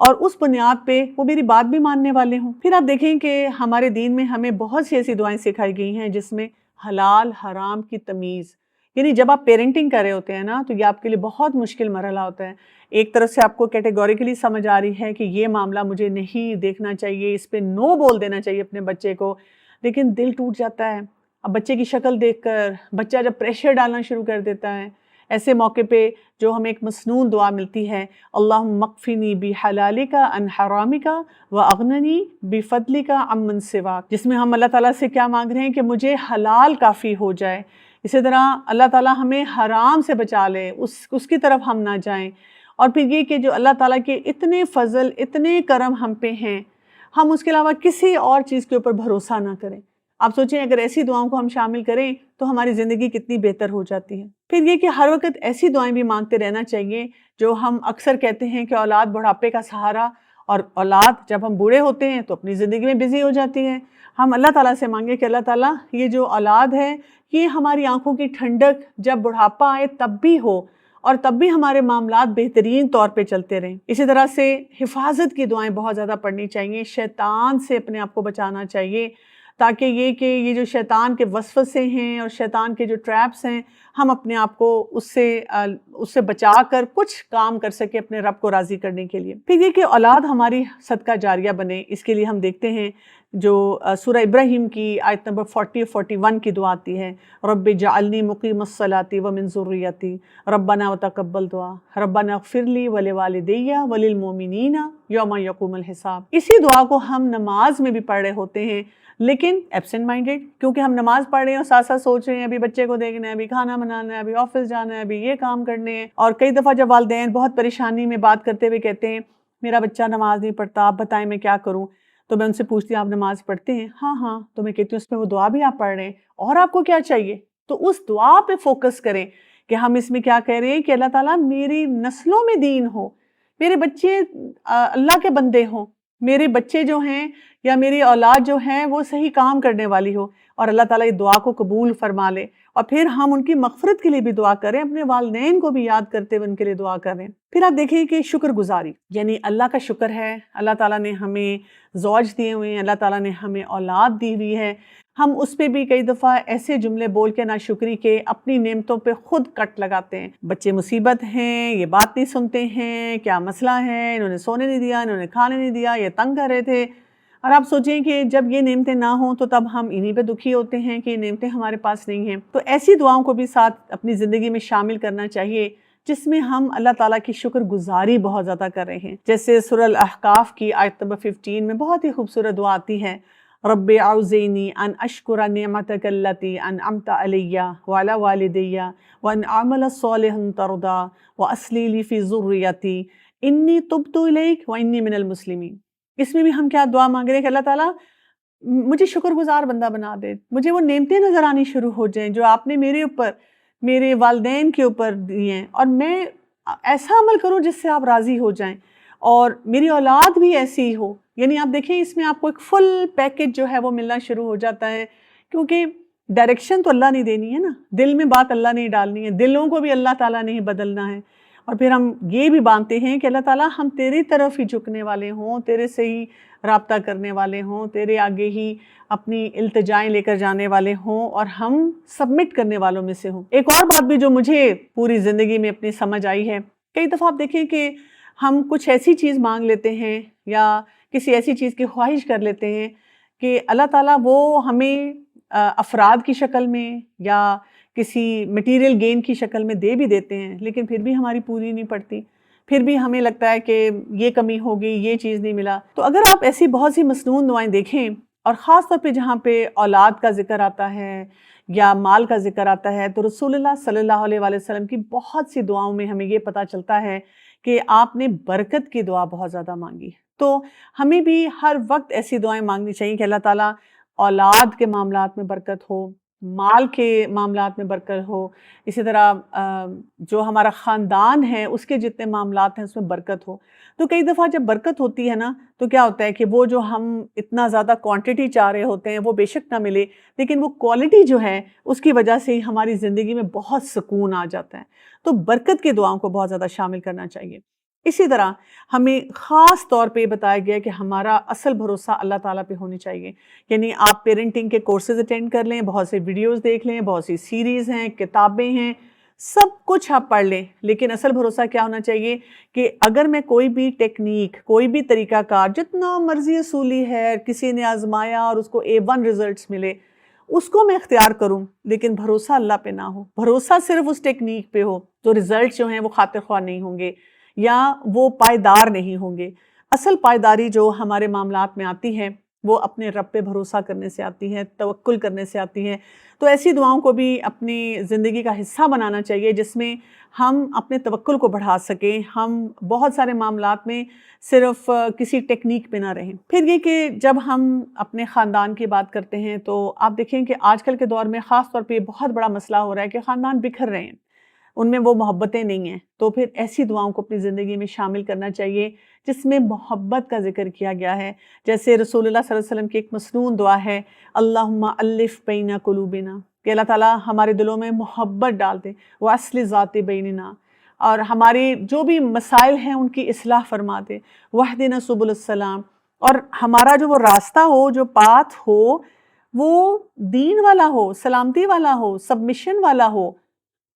اور اس بنیاد پہ وہ میری بات بھی ماننے والے ہوں۔ پھر آپ دیکھیں کہ ہمارے دین میں ہمیں بہت سی ایسی دعائیں سکھائی گئی ہیں جس میں حلال حرام کی تمیز، یعنی جب آپ پیرنٹنگ کر رہے ہوتے ہیں نا تو یہ آپ کے لیے بہت مشکل مرحلہ ہوتا ہے۔ ایک طرف سے آپ کو کیٹیگوریکلی سمجھ آ رہی ہے کہ یہ معاملہ مجھے نہیں دیکھنا چاہیے، اس پہ نو بول دینا چاہیے اپنے بچے کو، لیکن دل ٹوٹ جاتا ہے اب بچے کی شکل دیکھ کر۔ بچہ جب پریشر ڈالنا شروع کر دیتا ہے، ایسے موقع پہ جو ہمیں ایک مسنون دعا ملتی ہے، اللہم اکفنی بحلالک عن حرامک واغننی بفضلک عمن سواک، جس میں ہم اللہ تعالیٰ سے کیا مانگ رہے ہیں کہ مجھے حلال کافی ہو جائے، اسی طرح اللہ تعالیٰ ہمیں حرام سے بچا لے، اس کی طرف ہم نہ جائیں۔ اور پھر یہ کہ جو اللہ تعالیٰ کے اتنے فضل اتنے کرم ہم پہ ہیں، ہم اس کے علاوہ کسی اور چیز کے اوپر بھروسہ نہ کریں۔ آپ سوچیں اگر ایسی دعاؤں کو ہم شامل کریں تو ہماری زندگی کتنی بہتر ہو جاتی ہے۔ پھر یہ کہ ہر وقت ایسی دعائیں بھی مانگتے رہنا چاہیے جو ہم اکثر کہتے ہیں کہ اولاد بڑھاپے کا سہارا، اور اولاد جب ہم بوڑھے ہوتے ہیں تو اپنی زندگی میں بزی ہو جاتی ہے۔ ہم اللہ تعالیٰ سے مانگیں کہ اللہ تعالیٰ یہ جو اولاد ہے یہ ہماری آنکھوں کی ٹھنڈک جب بڑھاپا آئے تب بھی ہو، اور تب بھی ہمارے معاملات بہترین طور پہ چلتے رہیں۔ اسی طرح سے حفاظت کی دعائیں بہت زیادہ پڑھنی چاہیے، شیطان سے اپنے آپ کو بچانا چاہیے، تاکہ یہ جو شیطان کے وسوسے ہیں اور شیطان کے جو ٹریپس ہیں، ہم اپنے آپ کو اس سے بچا کر کچھ کام کر سکیں اپنے رب کو راضی کرنے کے لیے۔ پھر یہ کہ اولاد ہماری صدقہ جاریہ بنے، اس کے لیے ہم دیکھتے ہیں جو سورہ ابراہیم کی آیت نمبر 40 اور 41 کی دعا آتی ہے، رب جعلنی مقیم الصلاۃ ومن ذریتی ربنا وتقبل دعا ربنا اغفر لی ولوالدی وللمؤمنین یوم یقوم الحساب۔ اسی دعا کو ہم نماز میں بھی پڑھ رہے ہوتے ہیں، لیکن ایبسنٹ مائنڈیڈ، کیونکہ ہم نماز پڑھ رہے ہیں اور ساتھ ساتھ سوچ رہے ہیں ابھی بچے کو دیکھنا ہے، ابھی کھانا بنانا ہے، ابھی آفس جانا ہے، ابھی یہ کام کرنے ہیں۔ اور کئی دفعہ جب والدین بہت پریشانی میں بات کرتے ہوئے کہتے ہیں میرا بچہ نماز نہیں پڑھتا، آپ بتائیں میں کیا کروں، تو میں ان سے پوچھتی ہوں آپ نماز پڑھتے ہیں؟ ہاں ہاں، تو میں کہتی ہوں اس میں وہ دعا بھی آپ پڑھ رہے ہیں، اور آپ کو کیا چاہیے؟ تو اس دعا پہ فوکس کریں کہ ہم اس میں کیا کہہ رہے ہیں کہ اللہ تعالیٰ میری نسلوں میں دین ہو، میرے بچے اللہ کے بندے ہوں، میرے بچے جو ہیں یا میری اولاد جو ہیں وہ صحیح کام کرنے والی ہو، اور اللہ تعالیٰ یہ دعا کو قبول فرما لے۔ اور پھر ہم ان کی مغفرت کے لیے بھی دعا کریں، اپنے والدین کو بھی یاد کرتے ہوئے ان کے لیے دعا کریں۔ پھر آپ دیکھیں کہ شکر گزاری، یعنی اللہ کا شکر ہے، اللہ تعالیٰ نے ہمیں زوج دیے ہوئے ہیں، اللہ تعالیٰ نے ہمیں اولاد دی ہوئی ہے، ہم اس پہ بھی کئی دفعہ ایسے جملے بول کے ناشکری کے اپنی نعمتوں پہ خود کٹ لگاتے ہیں۔ بچے مصیبت ہیں، یہ بات نہیں سنتے ہیں، کیا مسئلہ ہے، انہوں نے سونے نہیں دیا، انہوں نے کھانے نہیں دیا، یہ تنگ کر رہے تھے۔ اور آپ سوچیں کہ جب یہ نعمتیں نہ ہوں تو تب ہم انہی پہ دکھی ہوتے ہیں کہ یہ نعمتیں ہمارے پاس نہیں ہیں۔ تو ایسی دعاؤں کو بھی ساتھ اپنی زندگی میں شامل کرنا چاہیے جس میں ہم اللہ تعالیٰ کی شکر گزاری بہت زیادہ کر رہے ہیں۔ جیسے سورہ الاحقاف کی آیت نمبر 15 میں بہت ہی خوبصورت دعا آتی ہے، رب اعوذنی ان اشکر نعمتک التی انعمت علی وعلی والدی وان اعمل صالحا ترضی واصلح لی فی ذریتی انی تبت الیک وانی من المسلمین۔ اس میں بھی ہم کیا دعا مانگ رہے ہیں کہ اللہ تعالیٰ مجھے شکر گزار بندہ بنا دے، مجھے وہ نعمتیں نظر آنی شروع ہو جائیں جو آپ نے میرے اوپر، میرے والدین کے اوپر دی ہیں، اور میں ایسا عمل کروں جس سے آپ راضی ہو جائیں، اور میری اولاد بھی ایسی ہو۔ یعنی آپ دیکھیں اس میں آپ کو ایک فل پیکج جو ہے وہ ملنا شروع ہو جاتا ہے، کیونکہ ڈائریکشن تو اللہ نے دینی ہے نا، دل میں بات اللہ نے ڈالنی ہے، دلوں کو بھی اللہ تعالیٰ نے ہی بدلنا ہے۔ اور پھر ہم یہ بھی مانتے ہیں کہ اللہ تعالیٰ ہم تیری طرف ہی جھکنے والے ہوں، تیرے سے ہی رابطہ کرنے والے ہوں، تیرے آگے ہی اپنی التجائیں لے کر جانے والے ہوں، اور ہم سبمٹ کرنے والوں میں سے ہوں۔ ایک اور بات بھی جو مجھے پوری زندگی میں اپنی سمجھ آئی ہے، کئی دفعہ آپ دیکھیں کہ ہم کچھ ایسی چیز مانگ لیتے ہیں یا کسی ایسی چیز کی خواہش کر لیتے ہیں کہ اللہ تعالیٰ وہ ہمیں افراد کی شکل میں یا کسی مٹیریل گین کی شکل میں دے بھی دیتے ہیں، لیکن پھر بھی ہماری پوری نہیں پڑتی، پھر بھی ہمیں لگتا ہے کہ یہ کمی ہوگی، یہ چیز نہیں ملا۔ تو اگر آپ ایسی بہت سی مسنون دعائیں دیکھیں، اور خاص طور پہ جہاں پہ اولاد کا ذکر آتا ہے یا مال کا ذکر آتا ہے، تو رسول اللہ صلی اللہ علیہ وآلہ وسلم کی بہت سی دعاؤں میں ہمیں یہ پتہ چلتا ہے کہ آپ نے برکت کی دعا بہت زیادہ مانگی۔ تو ہمیں بھی ہر وقت ایسی دعائیں مانگنی چاہیے کہ اللہ تعالیٰ اولاد کے معاملات میں برکت ہو، مال کے معاملات میں برکت ہو، اسی طرح جو ہمارا خاندان ہے اس کے جتنے معاملات ہیں اس میں برکت ہو۔ تو کئی دفعہ جب برکت ہوتی ہے نا تو کیا ہوتا ہے کہ وہ جو ہم اتنا زیادہ کوانٹٹی چاہ رہے ہوتے ہیں وہ بے شک نہ ملے، لیکن وہ کوالٹی جو ہے اس کی وجہ سے ہی ہماری زندگی میں بہت سکون آ جاتا ہے۔ تو برکت کی دعاؤں کو بہت زیادہ شامل کرنا چاہیے۔ اسی طرح ہمیں خاص طور پہ بتایا گیا کہ ہمارا اصل بھروسہ اللہ تعالیٰ پہ ہونی چاہیے. یعنی آپ پیرنٹنگ کے کورسز اٹینڈ کر لیں، بہت سے ویڈیوز دیکھ لیں، بہت سی سیریز ہیں، کتابیں ہیں، سب کچھ آپ پڑھ لیں، لیکن اصل بھروسہ کیا ہونا چاہیے کہ اگر میں کوئی بھی ٹیکنیک، کوئی بھی طریقہ کار جتنا مرضی اصولی ہے، کسی نے آزمایا اور اس کو A1 ریزلٹس ملے، اس کو میں اختیار کروں، لیکن بھروسہ اللہ پہ نہ ہو، بھروسہ صرف اس ٹیکنیک پہ ہو تو ریزلٹس جو ہیں وہ خاطر خواہ نہیں ہوں گے یا وہ پائیدار نہیں ہوں گے. اصل پائیداری جو ہمارے معاملات میں آتی ہے وہ اپنے رب پہ بھروسہ کرنے سے آتی ہے، توکل کرنے سے آتی ہے. تو ایسی دعاؤں کو بھی اپنی زندگی کا حصہ بنانا چاہیے جس میں ہم اپنے توکل کو بڑھا سکیں، ہم بہت سارے معاملات میں صرف کسی ٹیکنیک پہ نہ رہیں. پھر یہ کہ جب ہم اپنے خاندان کی بات کرتے ہیں تو آپ دیکھیں کہ آج کل کے دور میں خاص طور پہ یہ بہت بڑا مسئلہ ہو رہا ہے کہ خاندان بکھر رہے ہیں، ان میں وہ محبتیں نہیں ہیں. تو پھر ایسی دعاؤں کو اپنی زندگی میں شامل کرنا چاہیے جس میں محبت کا ذکر کیا گیا ہے. جیسے رسول اللہ صلی اللہ علیہ وسلم کی ایک مسنون دعا ہے، اللہم الف بین قلوبنا، کہ اللہ تعالیٰ ہمارے دلوں میں محبت ڈال دے، واصلح ذات بیننا، اور ہمارے جو بھی مسائل ہیں ان کی اصلاح فرما دے، واہدنا سبل السلام، اور ہمارا جو وہ راستہ ہو، جو پاتھ ہو، وہ دین والا ہو، سلامتی والا ہو، سبمیشن والا ہو.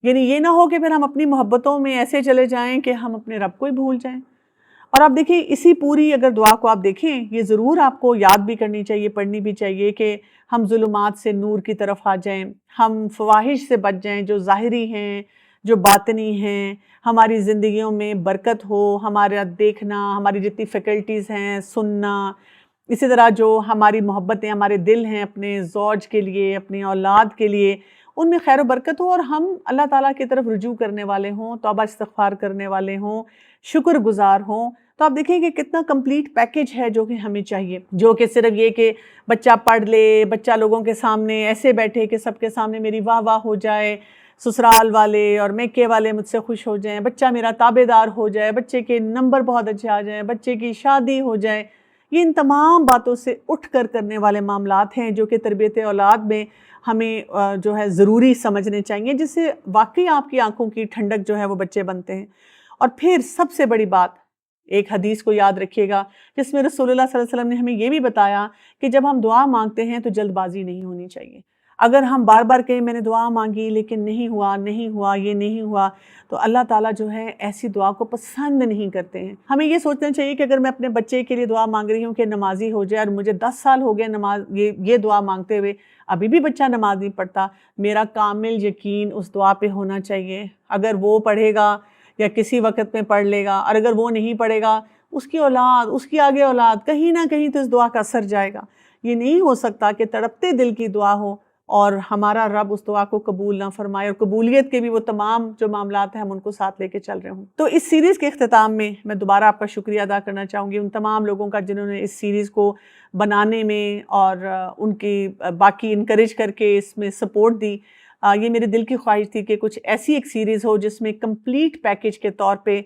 یعنی یہ نہ ہو کہ پھر ہم اپنی محبتوں میں ایسے چلے جائیں کہ ہم اپنے رب کو ہی بھول جائیں. اور آپ دیکھیں اسی پوری اگر دعا کو آپ دیکھیں، یہ ضرور آپ کو یاد بھی کرنی چاہیے، پڑھنی بھی چاہیے کہ ہم ظلمات سے نور کی طرف آ جائیں، ہم فواہش سے بچ جائیں جو ظاہری ہیں، جو باطنی ہیں، ہماری زندگیوں میں برکت ہو، ہمارا دیکھنا، ہماری جتنی فیکلٹیز ہیں، سننا، اسی طرح جو ہماری محبتیں، ہمارے دل ہیں اپنے زوج کے لیے، اپنی اولاد کے لیے، ان میں خیر و برکت ہو، اور ہم اللہ تعالیٰ کی طرف رجوع کرنے والے ہوں، توبہ استغفار کرنے والے ہوں، شکر گزار ہوں. تو آپ دیکھیں کہ کتنا کمپلیٹ پیکج ہے جو کہ ہمیں چاہیے، جو کہ صرف یہ کہ بچہ پڑھ لے، بچہ لوگوں کے سامنے ایسے بیٹھے کہ سب کے سامنے میری واہ واہ ہو جائے، سسرال والے اور میکے والے مجھ سے خوش ہو جائیں، بچہ میرا تابع دار ہو جائے، بچے کے نمبر بہت اچھے آ جائیں، بچے کی شادی ہو جائے. یہ ان تمام باتوں سے اٹھ کر کرنے والے معاملات ہیں جو کہ تربیت اولاد میں ہمیں جو ہے ضروری سمجھنے چاہیے، جس سے واقعی آپ کی آنکھوں کی ٹھنڈک جو ہے وہ بچے بنتے ہیں. اور پھر سب سے بڑی بات، ایک حدیث کو یاد رکھیے گا جس میں رسول اللہ صلی اللہ علیہ وسلم نے ہمیں یہ بھی بتایا کہ جب ہم دعا مانگتے ہیں تو جلد بازی نہیں ہونی چاہیے. اگر ہم بار بار کہیں میں نے دعا مانگی لیکن نہیں ہوا، نہیں ہوا، یہ نہیں ہوا، تو اللہ تعالیٰ جو ہے ایسی دعا کو پسند نہیں کرتے ہیں. ہمیں یہ سوچنا چاہیے کہ اگر میں اپنے بچے کے لیے دعا مانگ رہی ہوں کہ نمازی ہو جائے، اور مجھے 10 سال ہو گئے نماز یہ دعا مانگتے ہوئے، ابھی بھی بچہ نماز نہیں پڑھتا، میرا کامل یقین اس دعا پہ ہونا چاہیے. اگر وہ پڑھے گا یا کسی وقت میں پڑھ لے گا، اور اگر وہ نہیں پڑھے گا، اس کی اولاد، اس کی آگے اولاد، کہیں نہ کہیں تو اس دعا کا اثر جائے گا. یہ نہیں ہو سکتا کہ تڑپتے دل کی دعا ہو اور ہمارا رب اس دعا کو قبول نہ فرمائے، اور قبولیت کے بھی وہ تمام جو معاملات ہیں ہم ان کو ساتھ لے کے چل رہے ہوں. تو اس سیریز کے اختتام میں میں دوبارہ آپ کا شکریہ ادا کرنا چاہوں گی ان تمام لوگوں کا جنہوں نے اس سیریز کو بنانے میں اور ان کی باقی انکریج کر کے اس میں سپورٹ دی. یہ میرے دل کی خواہش تھی کہ کچھ ایسی ایک سیریز ہو جس میں کمپلیٹ پیکج کے طور پہ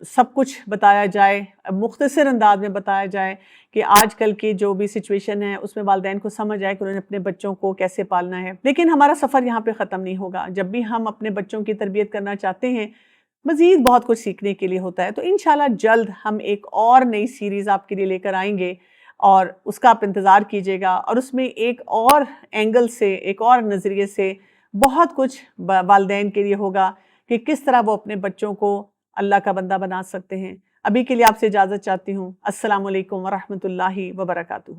سب کچھ بتایا جائے، مختصر انداز میں بتایا جائے کہ آج کل کی جو بھی سچویشن ہے اس میں والدین کو سمجھ آئے کہ انہوں نے اپنے بچوں کو کیسے پالنا ہے. لیکن ہمارا سفر یہاں پہ ختم نہیں ہوگا. جب بھی ہم اپنے بچوں کی تربیت کرنا چاہتے ہیں، مزید بہت کچھ سیکھنے کے لیے ہوتا ہے. تو انشاءاللہ جلد ہم ایک اور نئی سیریز آپ کے لیے لے کر آئیں گے، اور اس کا آپ انتظار کیجیے گا. اور اس میں ایک اور اینگل سے، ایک اور نظریے سے بہت کچھ والدین کے لیے ہوگا کہ کس طرح وہ اپنے بچوں کو اللہ کا بندہ بنا سکتے ہیں. ابھی کے لیے آپ سے اجازت چاہتی ہوں. السلام علیکم ورحمۃ اللہ وبرکاتہ.